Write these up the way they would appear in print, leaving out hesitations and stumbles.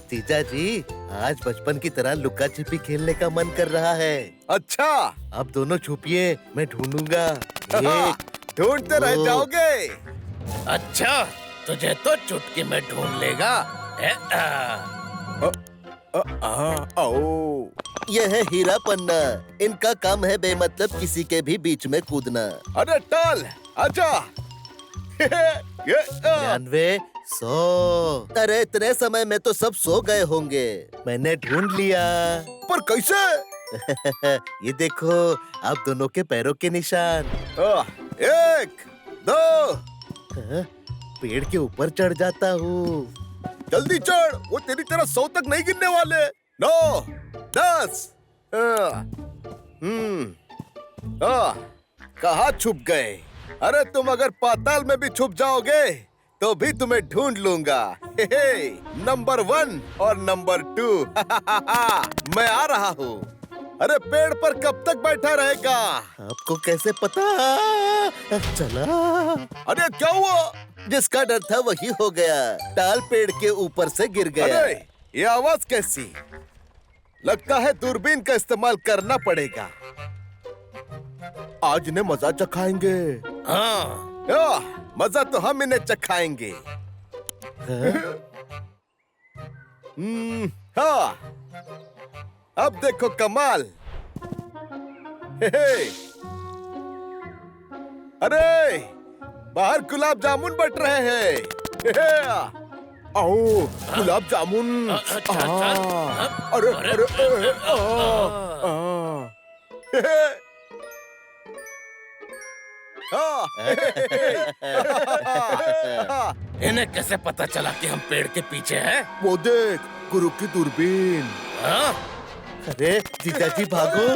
जीजा जी, आज बचपन की तरह लुका छिपी खेलने का मन कर रहा है। अच्छा। अब दोनों छुपिए, मैं ढूंढूंगा। एक, ढूंढते रह दो। जाओगे। अच्छा, तुझे तो चुटकी में ढूंढ लेगा। ओ। यह है हीरा पन्ना। इनका काम है बेमतलब किसी के भी बीच में कूदना। अरे टाल, आजा। ये 99, 100। अरे इतने समय में तो सब सो गए होंगे। मैंने ढूंढ लिया। पर कैसे? ये देखो, आप दोनों के पैरों के निशान। 1, 2। हाँ, पेड़ के ऊपर चढ़ जाता हूँ। जल्दी चढ़, वो तेरी तरह 100 तक नहीं गिनने वाले। 9, 10। कहाँ छुप गए? अरे तुम अगर पाताल में भी छुप जाओगे तो भी तुम्हें ढूंढ लूंगा। नंबर 1 और नंबर 2। मैं आ रहा हूँ। अरे पेड़ पर कब तक बैठा रहेगा? आपको कैसे पता? चला। अरे क्या हुआ? जिसका डर था वही हो गया। टाल पेड़ के ऊपर से गिर गया। अरे ये आवाज कैसी? लगता है दूरबीन का इस्तेमाल करना पड़ेगा। आज इन्हें मजा चखाएंगे। हाँ, मजा तो हम इन्हें चखाएंगे। हाँ, अब देखो कमाल। अरे बाहर गुलाब जामुन बट रहे हैं। आओ, गुलाब जामुन। अरे अरे इन्हें कैसे पता चला कि हम पेड़ के पीछे हैं? वो देख, गुरु की दूरबीन। हाँ? अरे जीजा जी भागो।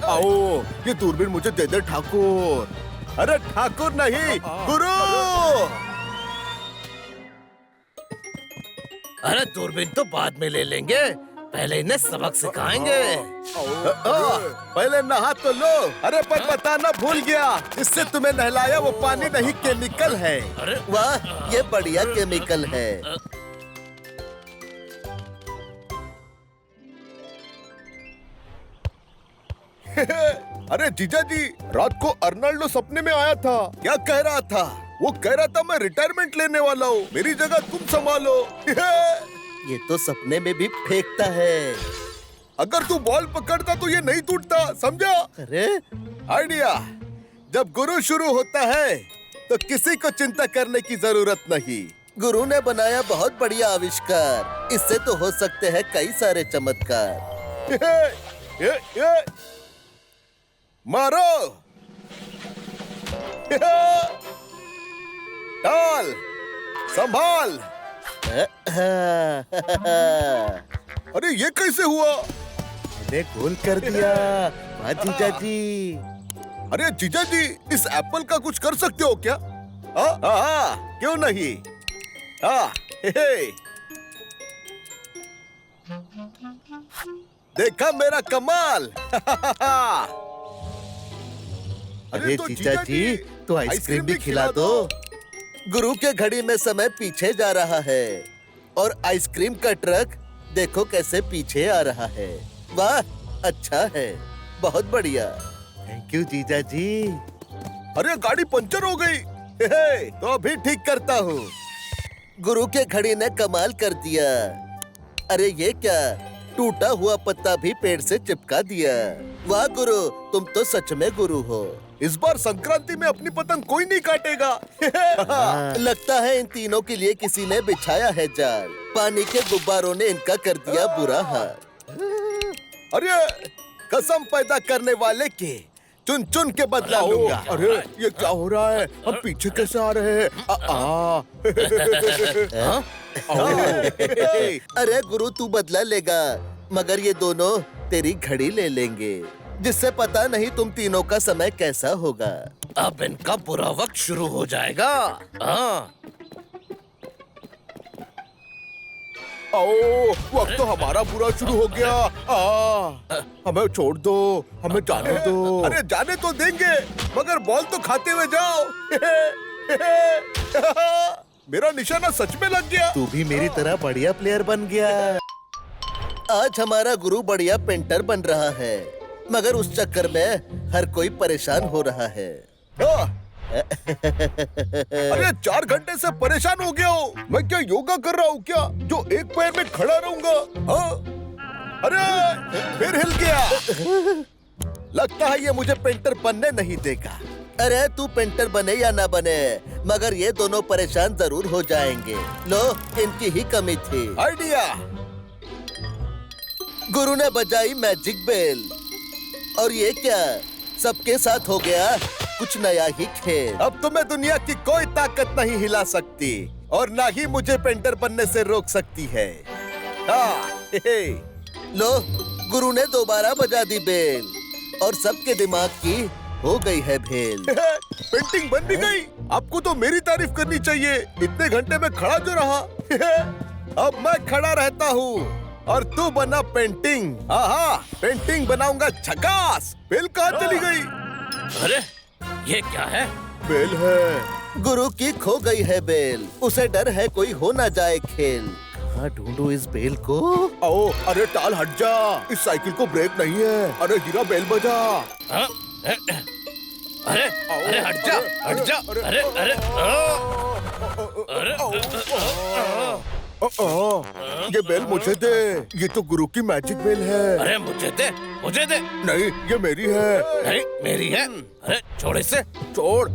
आओ, ये दूरबीन मुझे दे दे ठाकुर। अरे ठाकुर नहीं, गुरु। अरे दूरबीन तो बाद में ले लेंगे, पहले इन्हें सबक सिखाएंगे। पहले नहा तो लो। अरे पर बताना भूल गया, इससे तुम्हें नहलाया वो पानी नहीं, केमिकल है। अरे वाह, ये बढ़िया केमिकल है। अरे जीजा जी, रात को अर्नाल्डो सपने में आया था। क्या कह रहा था? वो कह रहा था मैं रिटायरमेंट लेने वाला हूँ, मेरी जगह तुम संभालो। ये तो सपने में भी फेंकता है। अगर तू बॉल पकड़ता तो ये नहीं टूटता, समझा? अरे आइडिया, जब गुरु शुरू होता है तो किसी को चिंता करने की जरूरत नहीं। गुरु ने बनाया बहुत बढ़िया आविष्कार। इससे तो हो सकते हैं कई सारे चमत्कार। ये। मारो। टाल, संभाल। अरे ये कैसे हुआ? मैंने गोल कर दिया। वाह जीजा जी। अरे जीजा जी, इस एप्पल का कुछ कर सकते हो क्या? हाँ, क्यों नहीं? देखा मेरा कमाल। अरे तो जीजा जी, तो आइसक्रीम भी खिला दो। गुरु के घड़ी में समय पीछे जा रहा है और आइसक्रीम का ट्रक देखो कैसे पीछे आ रहा है। वाह, अच्छा है, बहुत बढ़िया। थैंक यू जीजा जी। अरे गाड़ी पंचर हो गई। तो अभी ठीक करता हूँ। गुरु के घड़ी ने कमाल कर दिया। अरे ये क्या, टूटा हुआ पत्ता भी पेड़ से चिपका दिया। वाह गुरु, तुम तो सच में गुरु हो। इस बार संक्रांति में अपनी पतंग कोई नहीं काटेगा। लगता है इन तीनों के लिए किसी ने बिछाया है जाल। पानी के गुब्बारों ने इनका कर दिया बुरा हाल। अरे कसम पैदा करने वाले के चुन चुन के बदला लूंगा। अरे ये क्या हो रहा है? हम पीछे कैसे आ रहे हैं? अरे गुरु, तू बदला लेगा, मगर ये दोनों तेरी घड़ी ले लेंगे, जिससे पता नहीं तुम तीनों का समय कैसा होगा। अब इनका बुरा वक्त शुरू हो जाएगा। हाँ। आओ, वक्त तो हमारा बुरा शुरू हो गया। हमें छोड़ दो, हमें जाने दो। अरे जाने तो देंगे, मगर बॉल तो खाते हुए जाओ। मेरा निशाना सच में लग गया। तू भी मेरी तरह बढ़िया प्लेयर बन गया। आज हमारा गुरु बढ़िया पेंटर बन रहा है, मगर उस चक्कर में हर कोई परेशान हो रहा है। अरे 4 घंटे से परेशान हो गया हूँ। मैं क्या योगा कर रहा हूँ क्या, जो एक पैर में खड़ा रहूंगा? हाँ? अरे फिर हिल गया। लगता है ये मुझे पेंटर बनने नहीं देगा। अरे तू पेंटर बने या ना बने, मगर ये दोनों परेशान जरूर हो जाएंगे। लो, इनकी ही कमी थी। आइडिया। गुरु ने बजाई मैजिक बेल, और ये क्या, सबके साथ हो गया कुछ नया ही खेल। अब तुम्हें दुनिया की कोई ताकत नहीं हिला सकती, और ना ही मुझे पेंटर बनने से रोक सकती है। लो, गुरु ने दोबारा बजा दी बेल, और सबके दिमाग की हो गई है भेल। पेंटिंग बन भी गई। आपको तो मेरी तारीफ करनी चाहिए, इतने घंटे में खड़ा जो रहा। अब मैं खड़ा रहता हूँ और तू बना पेंटिंग। हाँ, पेंटिंग बनाऊंगा झकास। बेल कहाँ चली गई? अरे ये क्या है? बेल है। गुरु की खो गई है बेल, उसे डर है कोई हो ना जाए खेल। कहाँ ढूंढूं इस बेल को? आओ, अरे टाल हट जा, इस साइकिल को ब्रेक नहीं है। अरे हीरा बेल बजा। हाँ? अरे अरे हट जा, हट जा। अरे अरे ये बेल मुझे दे, ये तो गुरु की मैजिक बेल है। अरे मुझे दे, मुझे दे। नहीं, ये मेरी है। नहीं मेरी है। अरे छोड़ इसे। छोड़।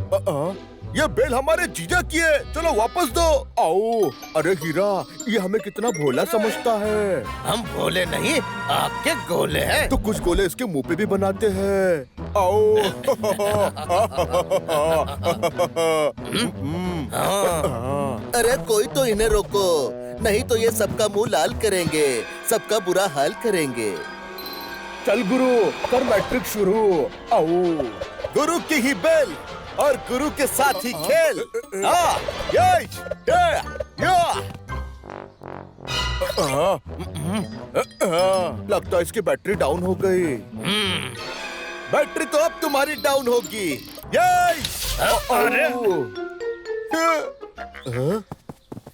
ये बेल हमारे जीजा की है, चलो वापस दो। आओ। अरे हीरा, ये हमें कितना भोला समझता है। हम भोले नहीं, आपके गोले हैं। तो कुछ गोले इसके मुंह पे भी बनाते हैं। आओ। अरे कोई तो इन्हें रोको, नहीं तो ये सबका मुंह लाल करेंगे, सबका बुरा हाल करेंगे। चल गुरु, कर मैट्रिक शुरू। आओ। गुरु की ही बेल और गुरु के साथ ही खेल। लगता है इसकी बैटरी डाउन हो गई। बैटरी तो अब तुम्हारी डाउन होगी।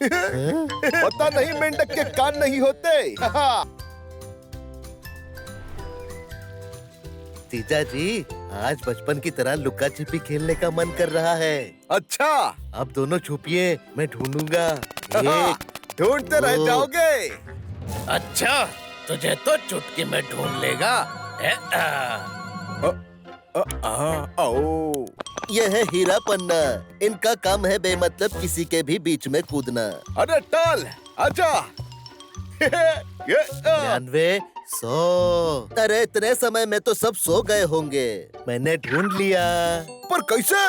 पता नहीं मेंढक के कान नहीं होते। जीजा जी, आज बचपन की तरह लुका छिपी खेलने का मन कर रहा है। अच्छा, अब दोनों छुपिए, मैं ढूंढूंगा। ढूंढते रह दो। जाओगे। अच्छा, तुझे तो चुटकी में ढूंढ लेगा। आओ। यह है हीरा पन्ना, इनका काम है बेमतलब किसी के भी बीच में कूदना। अरे टाल, आजा। 99, 100। अरे इतने समय में तो सब सो गए होंगे। मैंने ढूंढ लिया। पर कैसे?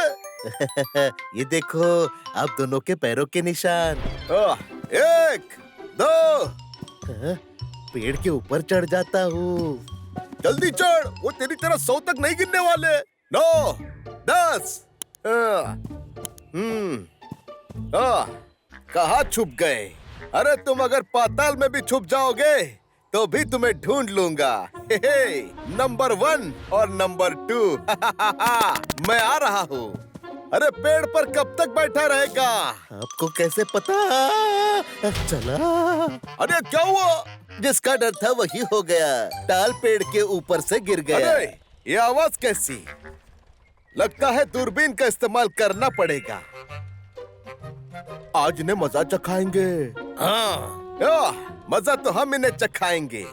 ये देखो, आप दोनों के पैरों के निशान। 1, 2। पेड़ के ऊपर चढ़ जाता हूँ। जल्दी चढ़, वो तेरी तरह 100 तक नहीं गिनने वाले। 9, 10। कहाँ छुप गए? अरे तुम अगर पाताल में भी छुप जाओगे तो भी तुम्हें ढूंढ लूंगा। नंबर 1 और नंबर 2। मैं आ रहा हूँ। अरे पेड़ पर कब तक बैठा रहेगा? आपको कैसे पता चला? अरे क्या हुआ? जिसका डर था वही हो गया, टाल पेड़ के ऊपर से गिर गया। अरे ये आवाज कैसी? लगता है दूरबीन का इस्तेमाल करना पड़ेगा। आज इन्हें मजा चखाएंगे। हाँ, मजा तो हम इन्हें चखाएंगे।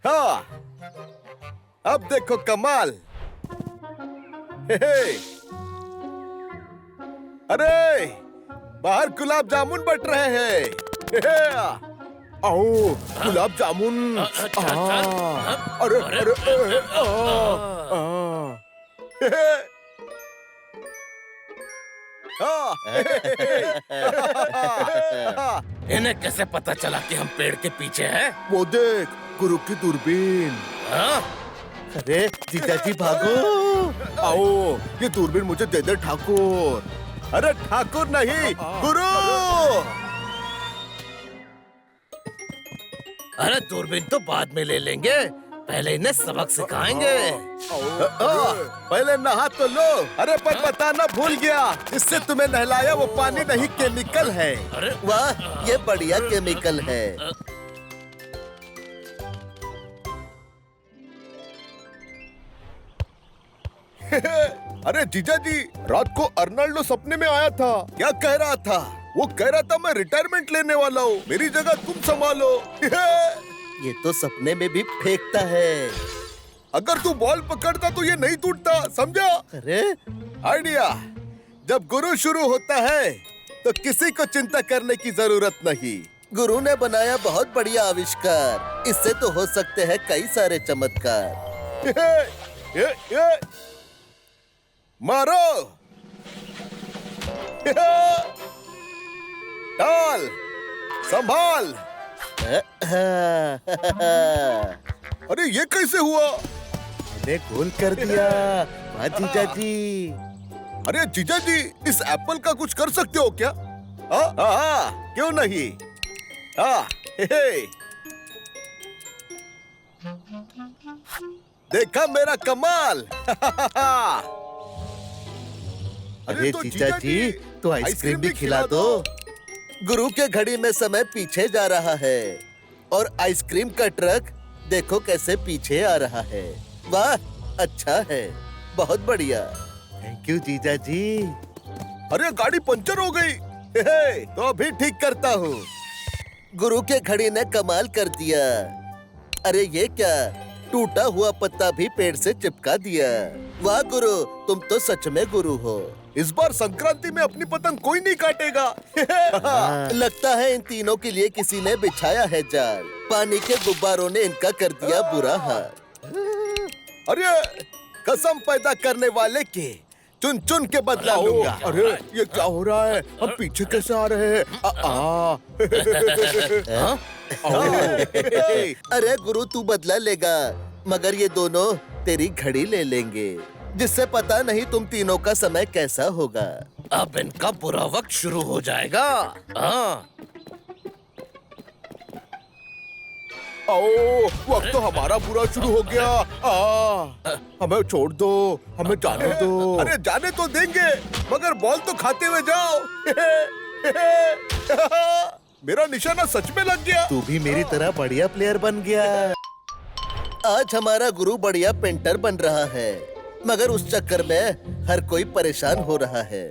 हाँ, अब देखो कमाल। अरे बाहर गुलाब जामुन बट रहे हैं। आओ, गुलाब जामुन। अरे इन्हें कैसे पता चला कि हम पेड़ के पीछे हैं? वो देख, गुरु की दूरबीन। हाँ? अरे जीजा जी भागो। आओ, ये दूरबीन मुझे दे दे ठाकुर। अरे ठाकुर नहीं, गुरु। अरे दूरबीन तो बाद में ले लेंगे, पहले इन्हें सबक सिखाएंगे। पहले नहा तो लो। अरे पर बताना भूल गया, इससे तुम्हें नहलाया वो पानी नहीं, केमिकल है। अरे वाह, ये बढ़िया केमिकल है। अरे जीजा जी, रात को अर्नाल्डो सपने में आया था। क्या कह रहा था? वो कह रहा था मैं रिटायरमेंट लेने वाला हूँ, मेरी जगह तुम संभालो। ये तो सपने में भी फेंकता है। अगर तू बॉल पकड़ता तो ये नहीं टूटता, समझा? अरे आइडिया, जब गुरु शुरू होता है तो किसी को चिंता करने की जरूरत नहीं। गुरु ने बनाया बहुत बढ़िया आविष्कार, इससे तो हो सकते हैं कई सारे चमत्कार। ये मारो। डाल, संभाल। अरे ये कैसे हुआ? मैंने गोल कर दिया। वाह जीजा जी। अरे जीजा जी, इस एप्पल का कुछ कर सकते हो क्या? हाँ, क्यों नहीं? हे। देखा मेरा कमाल। अरे जीजा जी, तो आइसक्रीम भी खिला दो। गुरु के घड़ी में समय पीछे जा रहा है और आइसक्रीम का ट्रक देखो कैसे पीछे आ रहा है। वाह, अच्छा है, बहुत बढ़िया। थैंक यू जीजा जी। अरे गाड़ी पंचर हो गई। तो अभी ठीक करता हूँ। गुरु के घड़ी ने कमाल कर दिया। अरे ये क्या, टूटा हुआ पत्ता भी पेड़ से चिपका दिया। वाह गुरु, तुम तो सच में गुरु हो। इस बार संक्रांति में अपनी पतंग कोई नहीं काटेगा। लगता है इन तीनों के लिए किसी ने बिछाया है जाल। पानी के गुब्बारों ने इनका कर दिया बुरा हाल। अरे कसम पैदा करने वाले के चुन चुन के बदला लूंगा। अरे ये क्या हो रहा है? हम पीछे कैसे आ रहे हैं? अरे गुरु, तू बदला लेगा, मगर ये दोनों तेरी घड़ी ले लेंगे, जिससे पता नहीं तुम तीनों का समय कैसा होगा। अब इनका बुरा वक्त शुरू हो जाएगा। हाँ। वक्त तो हमारा बुरा शुरू हो गया। हमें छोड़ दो, हमें जाने दो। अरे जाने तो देंगे, मगर बॉल तो खाते हुए जाओ। मेरा निशाना सच में लग गया। तू भी मेरी तरह बढ़िया प्लेयर बन गया। आज हमारा गुरु बढ़िया पेंटर बन रहा है, मगर उस चक्कर में हर कोई परेशान हो रहा है।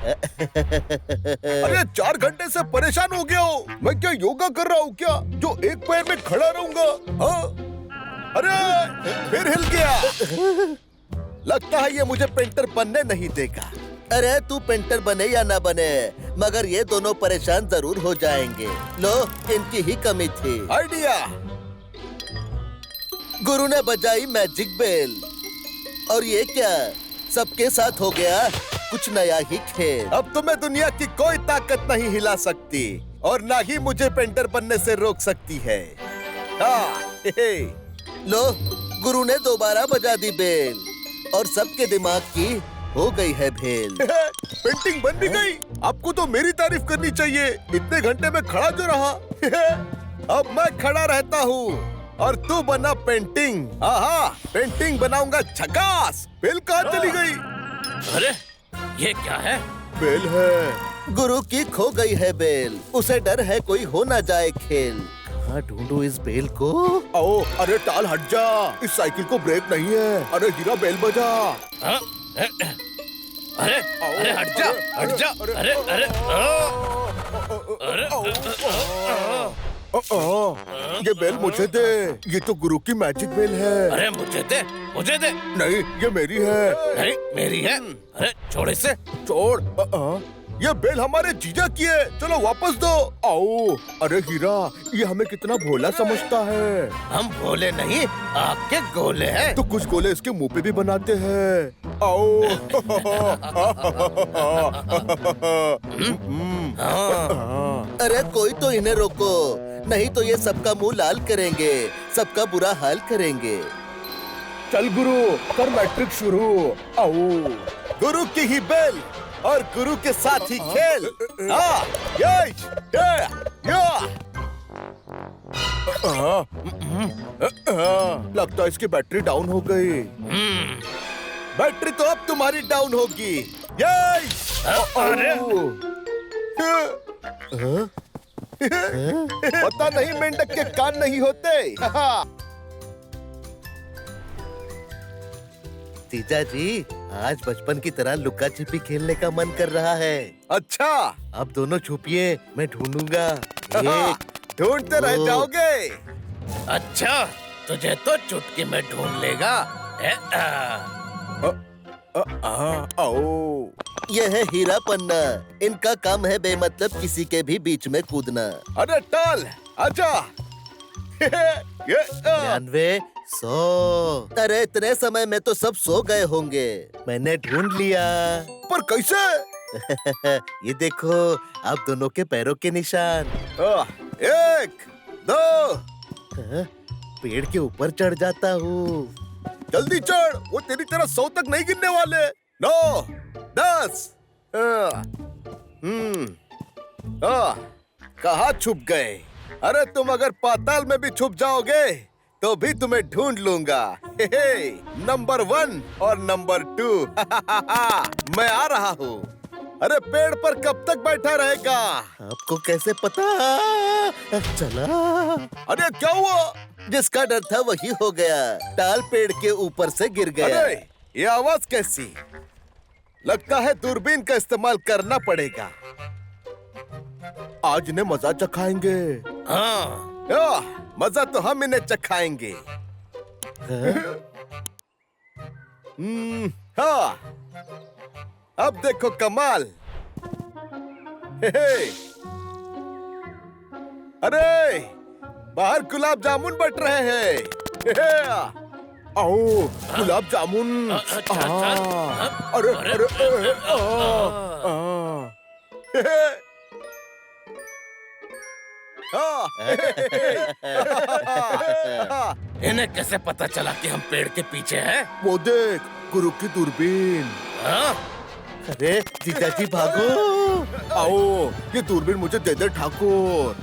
अरे 4 घंटे से परेशान हो गया हूँ। मैं क्या योगा कर रहा हूँ क्या, जो एक पैर में खड़ा रहूंगा? अरे फिर हिल गया। लगता है ये मुझे पेंटर बनने नहीं देगा। अरे तू पेंटर बने या ना बने, मगर ये दोनों परेशान जरूर हो जाएंगे। लो, इनकी ही कमी थी। आइडिया। गुरु ने बजाई मैजिक बेल, और ये क्या, सबके साथ हो गया कुछ नया ही खेल। अब तुम्हें दुनिया की कोई ताकत नहीं हिला सकती, और ना ही मुझे पेंटर बनने से रोक सकती है। लो, गुरु ने दोबारा बजा दी बेल, और सबके दिमाग की हो गई है भेल। पेंटिंग बन भी गई। आपको तो मेरी तारीफ करनी चाहिए, इतने घंटे में खड़ा जो रहा। अब मैं खड़ा रहता हूँ और तू बना पेंटिंग। पेंटिंग बनाऊंगा झकास। बेल कहाँ चली गई? अरे ये क्या है? बेल है। गुरु की खो गई है बेल, उसे डर है कोई हो ना जाए खेल। कहाँ ढूंढूं इस बेल को? अरे टाल हट जा, इस साइकिल को ब्रेक नहीं है। अरे हीरा बेल बजा। अरे अरे हट जा, हट जा। अरे अरे ये बेल मुझे दे, ये तो गुरु की मैजिक बेल है। अरे मुझे दे, मुझे दे। नहीं, ये मेरी है। नहीं, मेरी है। अरे छोड़ इसे। छोड़। ये बेल हमारे जीजा की है, चलो वापस दो। आओ। अरे हीरा, ये हमें कितना भोला समझता है। हम भोले नहीं, आपके गोले हैं। तो कुछ गोले इसके मुंह पे भी बनाते हैं। आओ। अरे कोई तो इन्हें रोको, नहीं तो ये सबका मुंह लाल करेंगे, सबका बुरा हाल करेंगे। चल गुरु, कर मैट्रिक शुरू। आओ। गुरु की ही बेल और गुरु के साथ ही खेल। लगता है इसकी बैटरी डाउन हो गई। बैटरी तो अब तुम्हारी डाउन होगी। ये अरे पता नहीं मेंढक के कान नहीं होते। जीजा जी, आज बचपन की तरह लुका छिपी खेलने का मन कर रहा है। अच्छा, आप दोनों छुपिए, मैं ढूंढूंगा। एक, ढूंढते रह दो। जाओगे। अच्छा, तुझे तो चुटकी में ढूंढ लेगा। ओ, यह है हीरा पन्ना। इनका काम है बेमतलब किसी के भी बीच में कूदना। अरे टाल, आजा। ये, 99, 100। अरे इतने समय में तो सब सो गए होंगे। मैंने ढूंढ लिया। पर कैसे? ये देखो, आप दोनों के पैरों के निशान। 1, 2, पेड़ के ऊपर चढ़ जाता हूँ। जल्दी चढ़, वो तेरी तरह 100 तक नहीं गिनने वाले। 9, 10। कहाँ छुप गए? अरे तुम अगर पाताल में भी छुप जाओगे तो भी तुम्हें ढूंढ लूंगा। नंबर 1 और नंबर 2। मैं आ रहा हूँ। अरे पेड़ पर कब तक बैठा रहेगा? आपको कैसे पता चला? अरे क्या हुआ? जिसका डर था वही हो गया। टाल पेड़ के ऊपर से गिर गया। अरे ये आवाज कैसी? लगता है दूरबीन का इस्तेमाल करना पड़ेगा। आज इन्हें मजा चखाएंगे। हाँ, मजा तो हम इन्हें चखाएंगे। हाँ, अब देखो कमाल। अरे बाहर गुलाब जामुन बट रहे हैं। आओ, गुलाब जामुन। अच्छा, अरे अरे इन्हें कैसे पता चला कि हम पेड़ के पीछे हैं? वो देख, गुरु की दूरबीन। हाँ? अरे जीजा जी भागो। आओ, ये दूरबीन मुझे दे दे ठाकुर।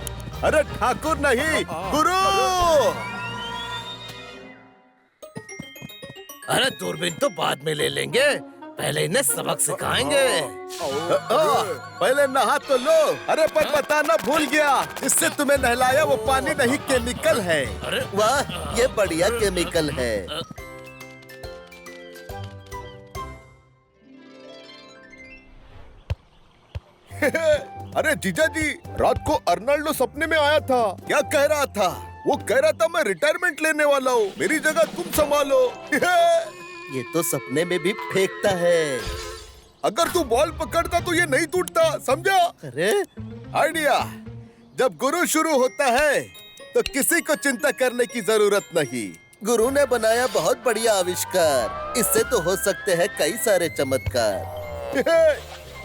अरे ठाकुर नहीं, गुरु। अरे दूरबीन तो बाद में ले लेंगे, पहले इन्हें सबक सिखाएंगे। पहले नहा तो लो। अरे पर बताना भूल गया, इससे तुम्हें नहलाया वो पानी नहीं, केमिकल है। अरे वाह, ये बढ़िया केमिकल है। अरे जीजा जी, रात को अर्नाल्डो सपने में आया था। क्या कह रहा था? वो कह रहा था मैं रिटायरमेंट लेने वाला हूँ, मेरी जगह तुम संभालो। ये तो सपने में भी फेंकता है। अगर तू बॉल पकड़ता तो ये नहीं टूटता, समझा? अरे आइडिया, जब गुरु शुरू होता है तो किसी को चिंता करने की जरूरत नहीं। गुरु ने बनाया बहुत बढ़िया आविष्कार। इससे तो हो सकते हैं कई सारे चमत्कार।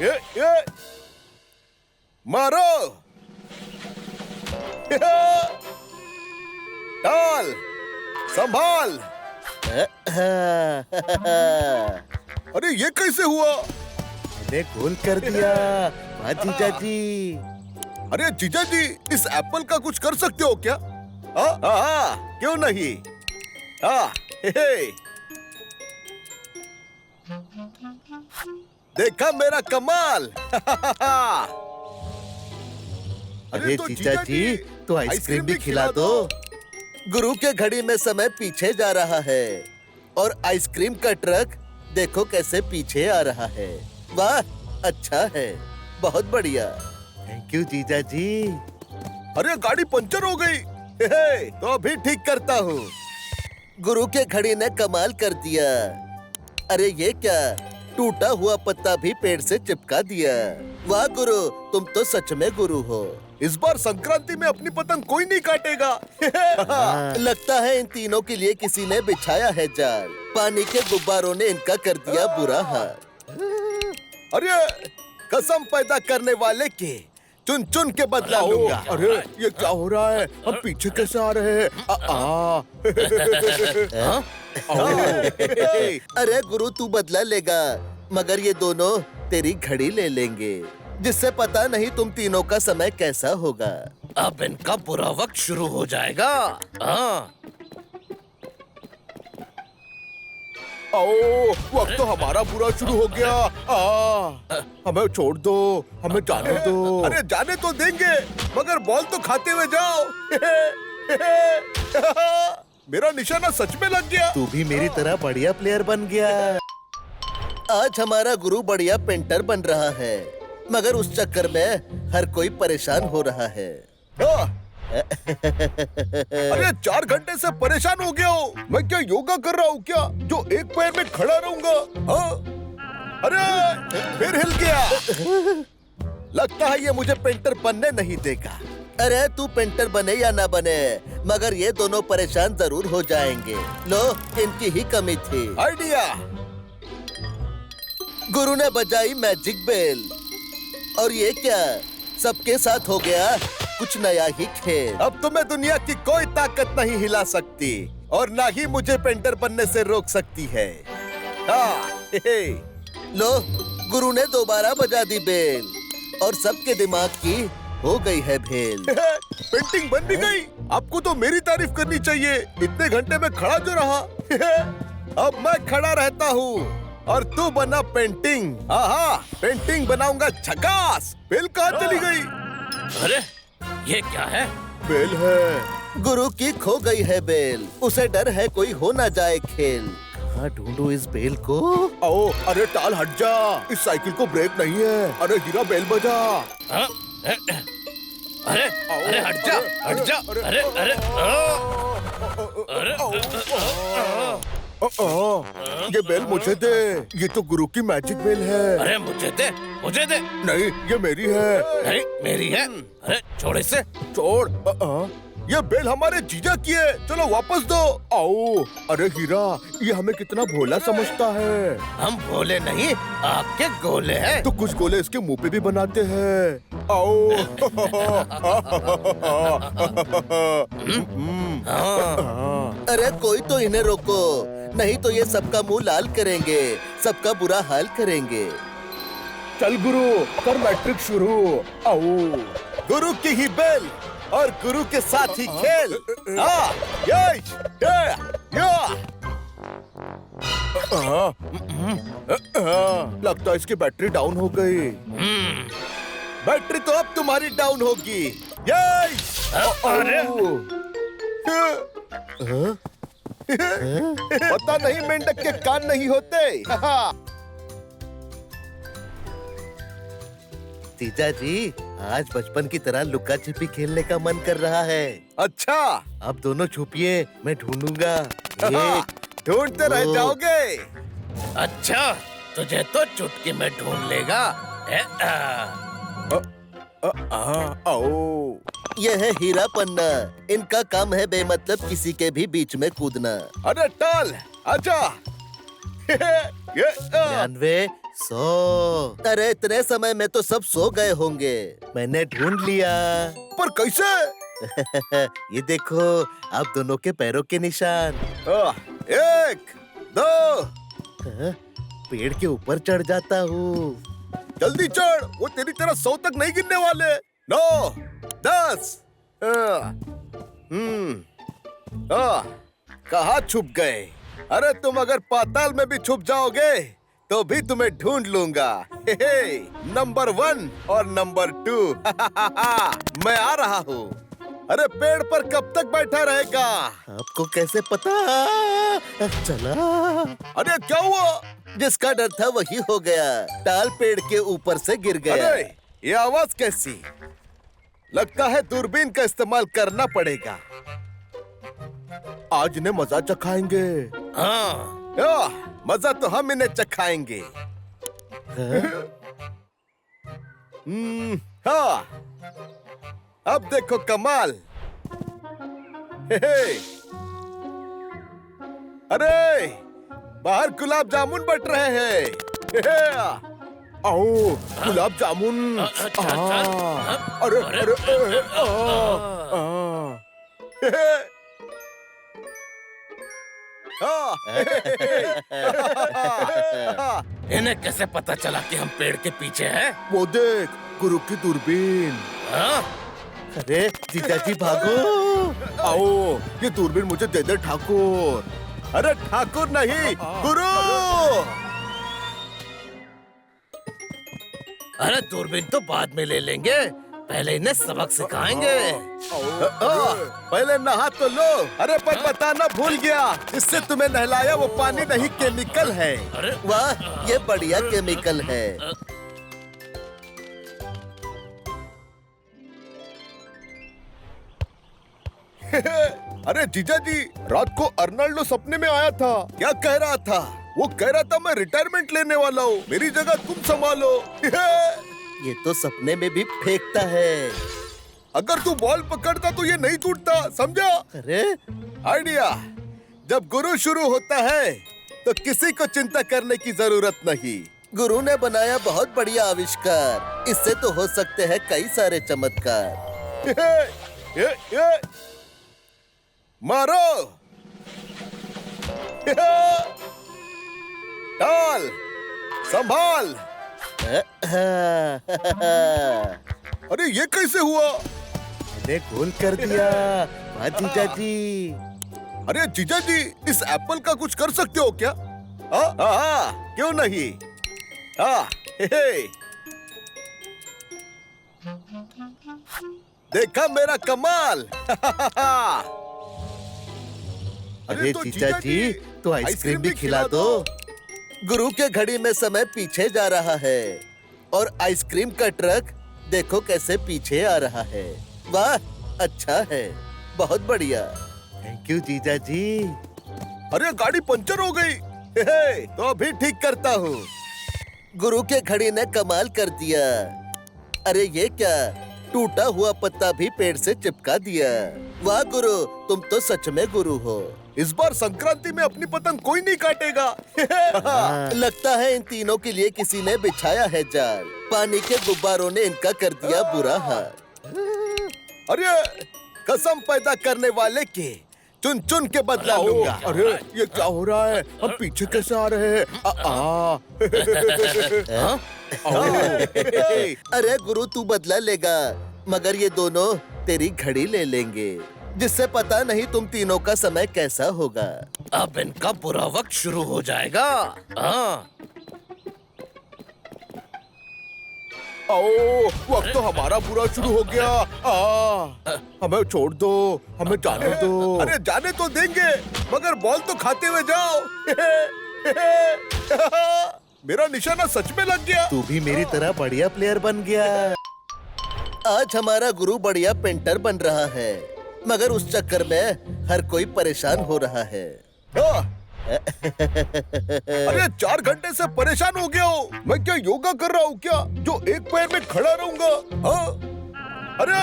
ये। मारो। टाल, संभाल। अरे ये कैसे हुआ? मैंने गोल कर दिया। वाह जीजा जी। अरे जीजा जी, इस एप्पल का कुछ कर सकते हो क्या? हाँ, क्यों नहीं? हाँ, देखा मेरा कमाल। अरे तो जीजा जी, तो आइसक्रीम भी खिला दो। गुरु के घड़ी में समय पीछे जा रहा है और आइसक्रीम का ट्रक देखो कैसे पीछे आ रहा है। वाह, अच्छा है, बहुत बढ़िया। थैंक यू जीजा जी। अरे गाड़ी पंचर हो गई। तो अभी ठीक करता हूँ। गुरु के घड़ी ने कमाल कर दिया। अरे ये क्या, टूटा हुआ पत्ता भी पेड़ से चिपका दिया। वाह गुरु, तुम तो सच में गुरु हो। इस बार संक्रांति में अपनी पतंग कोई नहीं काटेगा। लगता है इन तीनों के लिए किसी ने बिछाया है जाल। पानी के गुब्बारों ने इनका कर दिया बुरा हाल। अरे कसम पैदा करने वाले के चुन चुन के बदला लूंगा। अरे ये क्या हो रहा है? हम पीछे कैसे आ रहे हैं? अरे गुरु, तू बदला लेगा, मगर ये दोनों तेरी घड़ी ले लेंगे, जिससे पता नहीं तुम तीनों का समय कैसा होगा। अब इनका बुरा वक्त शुरू हो जाएगा। हाँ। आओ, वक्त तो हमारा बुरा शुरू हो गया। हमें छोड़ दो, हमें जाने दो। अरे जाने तो देंगे, मगर बॉल तो खाते हुए जाओ। मेरा निशाना सच में लग गया। तू भी मेरी तरह बढ़िया प्लेयर बन गया। आज हमारा गुरु बढ़िया पेंटर बन रहा है, मगर उस चक्कर में हर कोई परेशान हो रहा है। अरे 4 घंटे से परेशान हो गया हूँ। मैं क्या योगा कर रहा हूँ क्या, जो एक पैर में खड़ा रहूंगा? हाँ? अरे फिर हिल गया। लगता है ये मुझे पेंटर बनने नहीं देगा। अरे तू पेंटर बने या ना बने, मगर ये दोनों परेशान जरूर हो जाएंगे। लो, इनकी ही कमी थी। आइडिया। गुरु ने बजाई मैजिक बेल, और ये क्या, सबके साथ हो गया कुछ नया ही खेल। अब तुम्हें दुनिया की कोई ताकत नहीं हिला सकती, और ना ही मुझे पेंटर बनने से रोक सकती है। लो, गुरु ने दोबारा बजा दी बेल, और सबके दिमाग की हो गई है भेल। पेंटिंग बन भी गई। आपको तो मेरी तारीफ करनी चाहिए, इतने घंटे में खड़ा जो रहा। अब मैं खड़ा रहता हूँ और तू बना पेंटिंग। पेंटिंग बनाऊंगा झकास। बेल कहाँ चली गई? अरे ये क्या है? बेल है। गुरु की खो गई है बेल, उसे डर है कोई हो ना जाए खेल। कहाँ ढूंढूं इस बेल को? आओ, अरे टाल हट जा, इस साइकिल को ब्रेक नहीं है। अरे हीरा बेल बजा। हाँ? अरे अरे हट जा, हट जा। अरे अरे ये बेल मुझे दे, ये तो गुरु की मैजिक बेल है। अरे मुझे दे, मुझे दे। नहीं, ये मेरी है। नहीं, मेरी है। अरे छोड़ इसे। छोड़। ये बेल हमारे जीजा की है, चलो वापस दो। आओ। अरे हीरा, ये हमें कितना भोला समझता है। हम भोले नहीं, आपके गोले हैं। तो कुछ गोले इसके मुंह पे भी बनाते हैं। आओ। अरे कोई तो इन्हें रोको, नहीं तो ये सबका मुंह लाल करेंगे, सबका बुरा हाल करेंगे। चल गुरु, कर मैट्रिक शुरू। आओ। गुरु की ही बेल और गुरु के साथ ही खेल। लगता है इसकी बैटरी डाउन हो गई। बैटरी तो अब तुम्हारी डाउन होगी। अरे पता नहीं मेंढक के कान नहीं होते। जीजा जी, आज बचपन की तरह लुका छिपी खेलने का मन कर रहा है। अच्छा, अब दोनों छुपिए, मैं ढूंढूंगा। ढूंढते रह जाओगे। अच्छा, तुझे तो चुटकी में ढूंढ लेगा। आओ। यह है हीरा पन्ना, इनका काम है बेमतलब किसी के भी बीच में कूदना। अरे टाल, आजा। 99, 100। अरे इतने समय में तो सब सो गए होंगे। मैंने ढूंढ लिया। पर कैसे? ये देखो, आप दोनों के पैरों के निशान। 1, 2। पेड़ के ऊपर चढ़ जाता हूँ। जल्दी चढ़, वो तेरी तरह 100 तक नहीं गिनने वाले। 9, 10। कहाँ छुप गए? अरे तुम अगर पाताल में भी छुप जाओगे तो भी तुम्हें ढूंढ लूंगा। नंबर 1 और नंबर 2। मैं आ रहा हूँ। अरे पेड़ पर कब तक बैठा रहेगा? आपको कैसे पता चला? अरे क्या हुआ? जिसका डर था वही हो गया, टाल पेड़ के ऊपर से गिर गया। अरे ये आवाज कैसी? लगता है दूरबीन का इस्तेमाल करना पड़ेगा। आज इन्हें मजा चखाएंगे। मजा तो हम इन्हें चखाएंगे। हाँ, अब देखो कमाल। अरे बाहर गुलाब जामुन बट रहे हैं। आओ, गुलाब जामुन। अरे अरे इन्हें कैसे पता चला कि हम पेड़ के पीछे हैं? वो देख, गुरु की दूरबीन। अरे जीजा जी भागो। आओ, ये दूरबीन मुझे दे दे ठाकुर। अरे ठाकुर नहीं, गुरु। अरे दूरबीन तो बाद में ले लेंगे, पहले इन्हें सबक सिखाएंगे। पहले नहा तो लो। अरे पर बताना भूल गया, इससे तुम्हें नहलाया वो पानी नहीं, केमिकल है। अरे वाह, ये बढ़िया केमिकल है। अरे जीजा जी, रात को अर्नाल्डो सपने में आया था। क्या कह रहा था? वो कह रहा था मैं रिटायरमेंट लेने वाला हूँ, मेरी जगह तुम संभालो। ये तो सपने में भी फेंकता है। अगर तू बॉल पकड़ता तो ये नहीं टूटता, समझा? अरे आइडिया, जब गुरु शुरू होता है तो किसी को चिंता करने की जरूरत नहीं। गुरु ने बनाया बहुत बढ़िया आविष्कार, इससे तो हो सकते हैं कई सारे चमत्कार। ये। मारो। डाल, संभाल। अरे ये कैसे हुआ? मैंने गोल कर दिया। वाह जीजा जी। अरे जीजा जी, इस एप्पल का कुछ कर सकते हो क्या? हाँ, क्यों नहीं? देखा मेरा कमाल। अरे तो जीजा जी, तो आइसक्रीम भी खिला दो। गुरु के घड़ी में समय पीछे जा रहा है और आइसक्रीम का ट्रक देखो कैसे पीछे आ रहा है। वाह, अच्छा है, बहुत बढ़िया। थैंक यू जीजा जी। अरे गाड़ी पंचर हो गई। तो अभी ठीक करता हूँ। गुरु के घड़ी ने कमाल कर दिया। अरे ये क्या, टूटा हुआ पत्ता भी पेड़ से चिपका दिया। वाह गुरु, तुम तो सच में गुरु हो। इस बार संक्रांति में अपनी पतंग कोई नहीं काटेगा। लगता है इन तीनों के लिए किसी ने बिछाया है जाल। पानी के गुब्बारों ने इनका कर दिया बुरा हाल। अरे कसम पैदा करने वाले के चुन चुन के बदला लूंगा। अरे ये क्या हो रहा है? अब पीछे कैसे आ रहे हैं? अरे गुरु, तू बदला लेगा, मगर ये दोनों तेरी घड़ी ले लेंगे, जिससे पता नहीं तुम तीनों का समय कैसा होगा। अब इनका बुरा वक्त शुरू हो जाएगा। हाँ। वक्त तो हमारा बुरा शुरू हो गया। हमें छोड़ दो, हमें जाने दो। अरे जाने तो देंगे, मगर बॉल तो खाते हुए जाओ। मेरा निशाना सच में लग गया। तू भी मेरी तरह बढ़िया प्लेयर बन गया। आज हमारा गुरु बढ़िया पेंटर बन रहा है, मगर उस चक्कर में हर कोई परेशान हो रहा है। अरे 4 घंटे से परेशान हो गया हूँ। मैं क्या योगा कर रहा हूँ क्या, जो एक पैर में खड़ा रहूंगा? अरे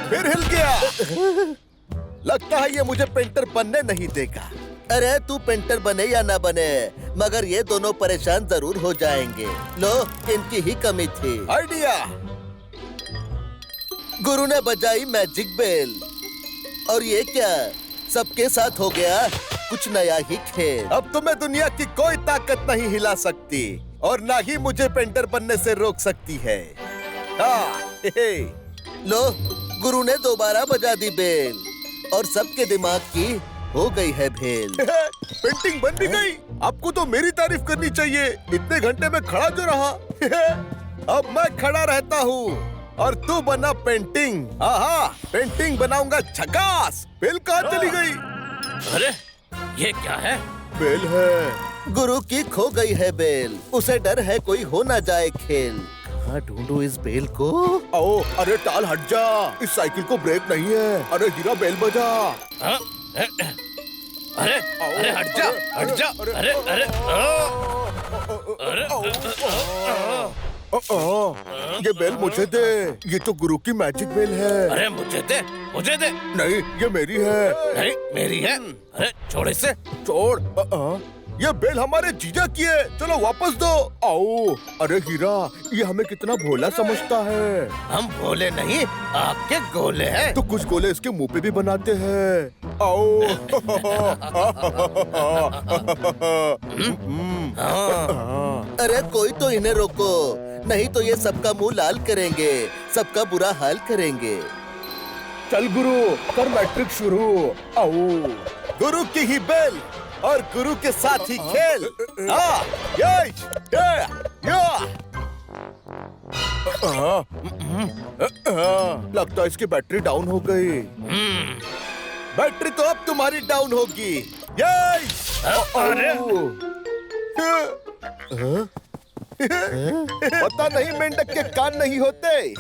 फिर हिल गया। लगता है ये मुझे पेंटर बनने नहीं देगा। अरे तू पेंटर बने या ना बने, मगर ये दोनों परेशान जरूर हो जाएंगे। लो, इनकी ही कमी थी। आइडिया। गुरु ने बजाई मैजिक बेल, और ये क्या, सबके साथ हो गया कुछ नया ही खेल। अब तुम्हें दुनिया की कोई ताकत नहीं हिला सकती, और ना ही मुझे पेंटर बनने से रोक सकती है। लो, गुरु ने दोबारा बजा दी बेल, और सबके दिमाग की हो गई है भेल। पेंटिंग बन भी गई। आपको तो मेरी तारीफ करनी चाहिए, इतने घंटे में खड़ा जो रहा। अब मैं खड़ा रहता हूँ और तू बना पेंटिंग। पेंटिंग बनाऊंगा झकास। बेल कहाँ चली गई? अरे ये क्या है? बेल है। गुरु की खो गई है बेल, उसे डर है कोई हो ना जाए खेल। कहाँ ढूंढूं इस बेल को? अरे टाल हट जा, इस साइकिल को ब्रेक नहीं है। अरे हीरा, बेल बजा। अरे अरे हट जा, हट जा। अरे अरे ये बेल मुझे दे, ये तो गुरु की मैजिक बेल है। अरे मुझे दे, मुझे दे। नहीं, ये मेरी है। नहीं, मेरी है। अरे छोड़ इसे। छोड़। ये बेल हमारे जीजा की है, चलो वापस दो। आओ। अरे हीरा, ये हमें कितना भोला समझता है। हम भोले नहीं, आपके गोले हैं। तो कुछ गोले इसके मुंह पे भी बनाते हैं। आओ। अरे कोई तो इन्हें रोको, नहीं तो ये सबका मुंह लाल करेंगे, सबका बुरा हाल करेंगे। चल गुरु, कर मैट्रिक शुरू। आओ। गुरु की ही बेल और गुरु के साथ ही खेल। हाँ, ये, लगता है इसकी बैटरी डाउन हो गई। बैटरी तो अब तुम्हारी डाउन होगी। ये, पता नहीं मेंढक के कान नहीं होते।